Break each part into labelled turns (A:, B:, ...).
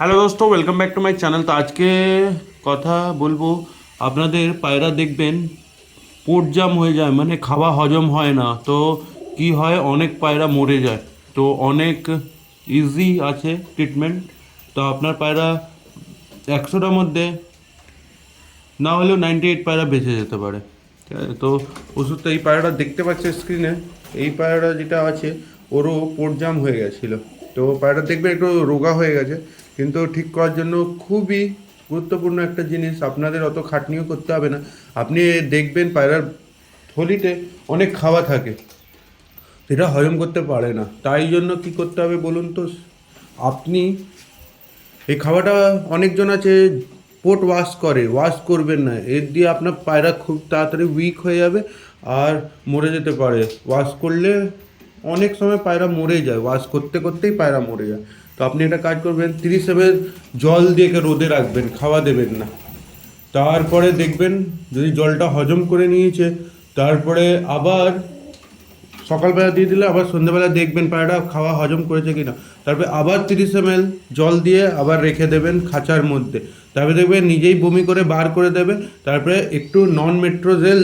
A: Hello দোস্ত, welcome back to my channel. তো আজকে কথা বলবো আপনাদের পায়রা দেখবেন পোট জাম হয়ে যায়, মানে খাওয়া হজম হয় না। তো কি হয়, অনেক পায়রা মরে যায়। তো অনেক ইজি আছে ট্রিটমেন্ট। তো আপনার পায়রা 100টার মধ্যে না হলেও 98 পায়রা বেঁচে যেতে পারে। ঠিক আছে, তো ওষুধটা এই পায়রাটা দেখতে পাচ্ছে স্ক্রিনে, এই পায়রাটা যেটা আছে ওরও পোট জাম হয়ে গেছিলো। তো পায়রাটা দেখবে একটু রোগা হয়ে গেছে, কিন্তু ঠিক করার জন্য খুবই গুরুত্বপূর্ণ একটা জিনিস, আপনাদের অত খাটনিও করতে হবে না। আপনি দেখবেন পায়রার থলিতে অনেক খাওয়া থাকে, সেটা হজম করতে পারে না। তাই জন্য কি করতে হবে বলুন তো, আপনি এই খাওয়াটা, অনেকজন আছে পোট ওয়াশ করবেন না, এর দিয়ে আপনার পায়রা খুব তাড়াতাড়ি উইক হয়ে যাবে আর মরে যেতে পারে। ওয়াশ করলে অনেক সময় পায়রা মরে যায়, ওয়াশ করতে করতেই পায়রা মরে যায়। তো আপনি একটা কাজ করবেন, 30 ml জল দিয়ে রোদে রাখবেন, খাওয়া দেবেন না। তারপরে দেখবেন যদি জলটা হজম করে নিয়েছে, তারপরে আবার সকালবেলা দিয়ে দিলে আবার সন্ধ্যেবেলা দেখবেন পায়রাটা খাওয়া হজম করেছে কিনা। তারপরে আবার 30 ml জল দিয়ে আবার রেখে দেবেন খাঁচার মধ্যে। তারপরে দেখবেন নিজেই বমি করে বার করে দেবে। তারপরে একটু নন মেট্রোজেল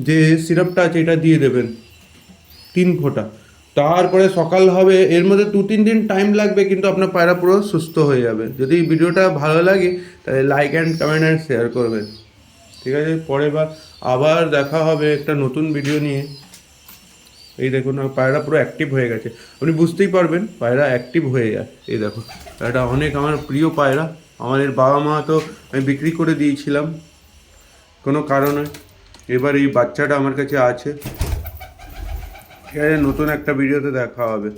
A: যে সিরাপটা আছে এটা দিয়ে দেবেন 3 ফোঁটা। তারপরে সকাল হবে, এর মধ্যে 2-3 দিন টাইম লাগবে, কিন্তু আপনার পায়রা পুরো সুস্থ হয়ে যাবে। যদি ভিডিওটা ভালো লাগে তাহলে like and comment and share করবেন। ঠিক আছে, পরের বার আবার দেখা হবে একটা নতুন ভিডিও নিয়ে। এই দেখুন পায়রা পুরো অ্যাক্টিভ হয়ে গেছে, আপনি বুঝতেই পারবেন পায়রা অ্যাক্টিভ হয়ে যায়। এই দেখুন পায়রাটা অনেক আমার প্রিয় পায়রা, আমাদের বাবা মা তো আমি বিক্রি করে দিয়েছিলাম কোনো কারণে, এবার এই বাচ্চাটা আমার কাছে আছে। ঠিক আছে, নতুন একটা ভিডিওতে দেখা হবে।